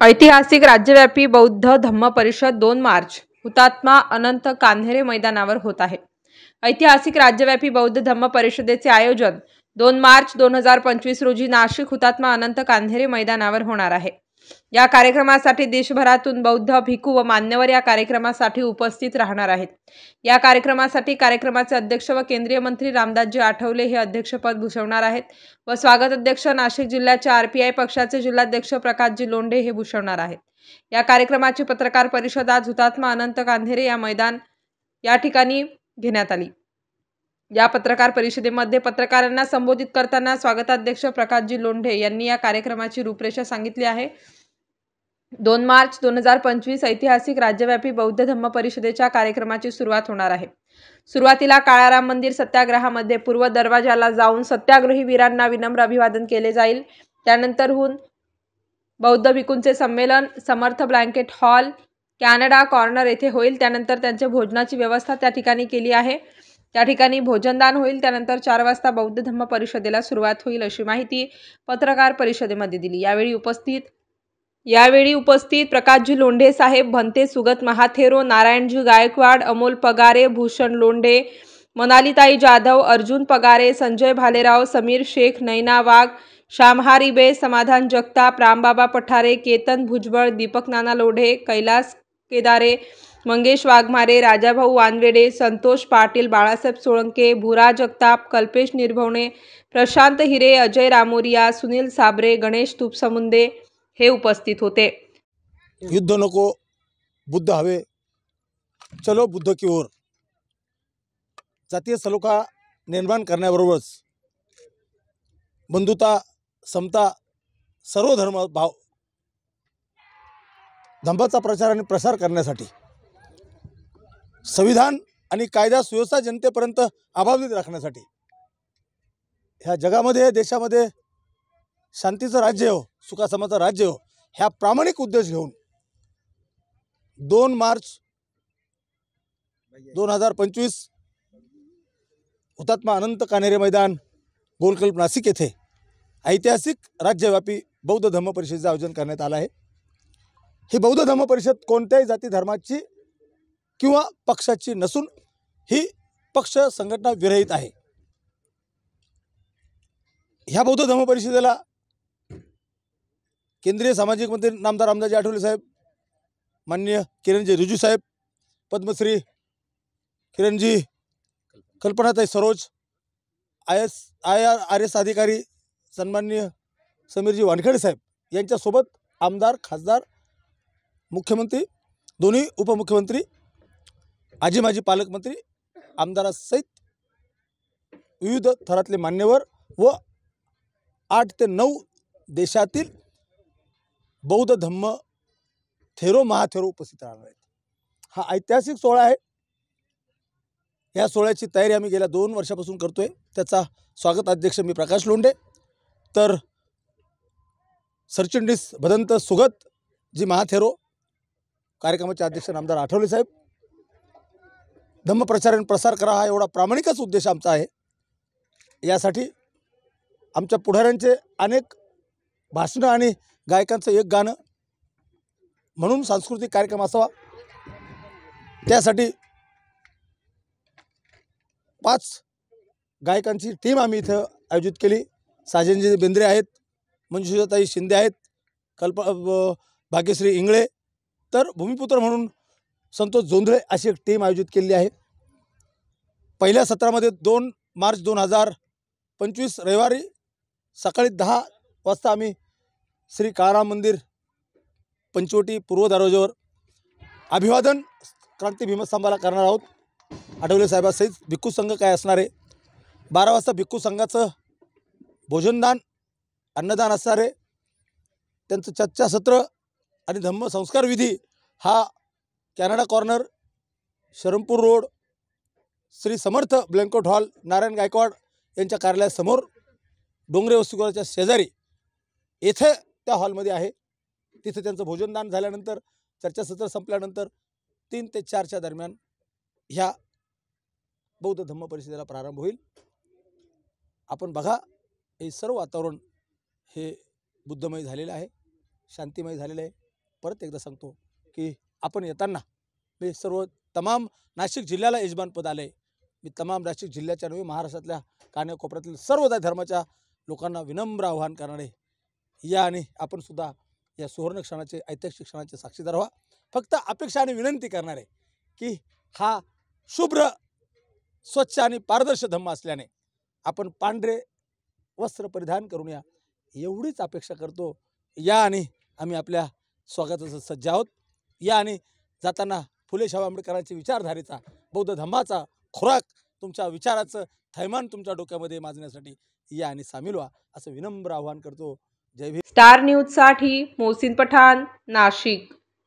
ऐतिहासिक राज्यव्यापी बौद्ध धम्म परिषद 2 मार्च हुतात्मा अनंत कान्हेरे मैदानावर होत आहे। ऐतिहासिक राज्यव्यापी बौद्ध धम्म परिषदेचे आयोजन 2 मार्च 2025 रोजी नाशिक हुतात्मा अनंत कान्हेरे मैदानावर होणार आहे। या कार्यक्रमासाठी देशभरातून बौद्ध भिक्खू व मान्यवर या कार्यक्रमासाठी उपस्थित राहणार आहेत। या कार्यक्रमासाठी कार्यक्रमाचे अध्यक्ष व केंद्रीय मंत्री रामदासजी आठवले हे अध्यक्षपद भूषवणार आहेत व स्वागत अध्यक्ष नाशिक जिल्ह्याचे आरपीआय पक्षाचे जिल्हाध्यक्ष प्रकाशजी लोंढे हे भूषवणार आहेत। या कार्यक्रमाची पत्रकार परिषद आज हुतात्मा अनंत कान्हेरे या मैदान या ठिकाणी घेण्यात आली। या पत्रकार परिषदेमध्ये पत्रकारांना संबोधित करताना स्वागताध्यक्ष प्रकाशजी लोंढे यांनी या कार्यक्रमाची रूपरेषा सांगितली आहे। 2 मार्च 2025 ऐतिहासिक राज्यव्यापी बौद्ध धम्म परिषदेच्या कार्यक्रमाची सुरुवात होणार आहे। सुरुवातीला काळाराम मंदिर सत्याग्रहामध्ये पूर्व दरवाजाला जाऊन सत्याग्रही वीरांना विनम्र अभिवादन केले जाईल। त्यानंतरहून बौद्ध भिक्खूंचे संमेलन समर्थ ब्लँकेट हॉल कॅनडा कॉर्नर येथे होईल। त्यानंतर त्यांच्या भोजनाची व्यवस्था त्या ठिकाणी केली आहे। त्या ठिकाणी भोजनदान होईल। त्यानंतर 4 वाजता बौद्ध धम्म परिषदेला सुरुवात होईल अशी माहिती पत्रकार परिषदेमध्ये दिली। यावेळी उपस्थित प्रकाशजी लोंढे साहेब, भंते सुगत महाथेरो, नारायणजी गायकवाड, अमोल पगारे, भूषण लोंढे, मनालीताई जाधव, अर्जुन पगारे, संजय भालेराव, समीर शेख, नैना वाघ, श्यामहारी बे, समाधान जगताप, रामबाबा पठारे, केतन भुजबळ, दीपक नाना लोढे, कैलास केदारे, मंगेश वाघमारे, राजाभाऊ वानवेडे, संतोष पाटील, बाळासाहेब सोळंके, भुरा जगताप, कल्पेश निर्भवणे, प्रशांत हिरे, अजय रामोरिया, सुनील साबरे, गणेश तुपसमुंदे हे उपस्थित होते। युद्ध नको, बुद्ध हवे, चलो बुद्ध की ओर जातीय सलोखा निर्माण करण्याबरोबरच बंधुता, समता, सर्व धर्म भाव धम्माचा प्रचार आणि प्रसार करण्यासाठी संविधान आणि कायदा सुव्यवस्था जनतेपर्यंत अबाधित राखण्यासाठी ह्या जगामध्ये देशामध्ये शांतीचं राज्य हो, सुखासमाचं राज्य हो, ह्या प्रामाणिक उद्देश घेऊन 2 मार्च 2025 हुतात्मा अनंत कान्हेरे मैदान गोलकल्प नाशिक येथे ऐतिहासिक राज्यव्यापी बौद्ध धम्म परिषदेचे आयोजन करण्यात आलं आहे। ही बौद्ध धम्म परिषद कोणत्याही जाती धर्माची किंवा पक्षाची नसून ही पक्ष संघटना विरहित आहे। ह्या बौद्ध धम्म परिषदेला केंद्रीय सामाजिक मंत्री नामदार रामदासजी आठवले साहेब, माननीय किरणजी रिजिजू साहेब, पद्मश्री किरणजी कल्पनाताई सरोज, IRS अधिकारी सन्माननीय समीरजी वानखेडे साहेब यांच्यासोबत आमदार, खासदार, मुख्यमंत्री, दोन्ही उपमुख्यमंत्री, आजी माजी पालकमंत्री आमदारासहित विविध थरातले मान्यवर व 8 ते 9 देशातील बौद्ध धम्म थेरो महाथेरो उपस्थित राहणार आहेत। हा ऐतिहासिक सोहळा आहे। या सोहळ्याची तयारी आम्ही गेल्या 2 वर्षापासून करतोय। त्याचा स्वागत अध्यक्ष मी प्रकाश लोंढे, तर सरचिटणीस भदंत सुगत जी महाथेरो, कार्यक्रमाचे अध्यक्ष नामदार आठवले साहेब। धम्म प्रचार आणि प्रसार करा हा एवढा प्रामाणिकच उद्देश आमचा आहे। यासाठी आमच्या पुढाऱ्यांचे अनेक भाषणं आणि गायकांचं एक गाणं म्हणून सांस्कृतिक कार्यक्रम असावा, त्यासाठी 5 गायकांची टीम आम्ही इथं आयोजित केली। साजनजी बेंद्रे आहेत, मंजुषाताई शिंदे आहेत, भाग्यश्री इंगळे, तर भूमिपुत्र म्हणून संतोष जोंधळे अशी एक टीम आयोजित केलेली आहे। पहिल्या सत्रामध्ये 2 मार्च 2025 रविवारी सकाळी 10 वाजता आम्ही श्री काळाराम मंदिर पंचवटी पूर्व दरवाजावर अभिवादन क्रांती भीमस्तंभाला करणार आहोत। आठवले साहेबांसहित भिक्खू संघ काय असणार आहे। 12 वाजता भिक्खू संघाचं भोजनदान, अन्नदान असणार आहे। त्यांचं चर्चासत्र आणि धम्म संस्कार विधी हा Canada corner, Sharanpur road, Shri Samarth blanket hall, Narayan Gaikwad यांच्या कार्यालयासमोर डोंगरे वसतिगृहाच्या शेजारी येथे त्या हॉलमध्ये आहे। तिथे त्यांचं भोजनदान झाल्यानंतर चर्चासत्र संपल्यानंतर 3 ते 4च्या दरम्यान ह्या बौद्ध धम्म परिषदेला प्रारंभ होईल। आपण बघा, हे सर्व वातावरण हे बुद्धमय झालेलं आहे, शांतिमय झालेलं आहे। परत एकदा सांगतो की आपण येताना मी सर्व तमाम नाशिक जिल्ह्याला यजमानपद आले. मी तमाम नाशिक जिल्ह्याच्या नव्हे महाराष्ट्रातल्या कानाकोपऱ्यातील सर्व धर्माच्या लोकांना विनम्र आवाहन करणारे या आणि आपण सुद्धा या सुवर्ण क्षणाचे ऐतिहासिक क्षणाचे साक्षीदार व्हा. फक्त अपेक्षा आणि विनंती करणार आहे की हा शुभ्र स्वच्छ आणि पारदर्शी धम्म असल्याने आपण पांढरे वस्त्र परिधान करून या एवढीच अपेक्षा करतो. या आणि आम्ही आपल्या स्वागताचं सज्ज आहोत. या आणि जाताना फुले शाहू आंबेडकरांच्या विचारधारेचा बौद्ध धम्माचा खुराक तुमच्या विचाराचं थैमान तुमच्या डोक्यामध्ये माजण्यासाठी या आणि सामील व्हा असं विनम्र आवाहन करतो. जय भीम. स्टार न्यूजसाठी मोहसिन पठाण, नाशिक.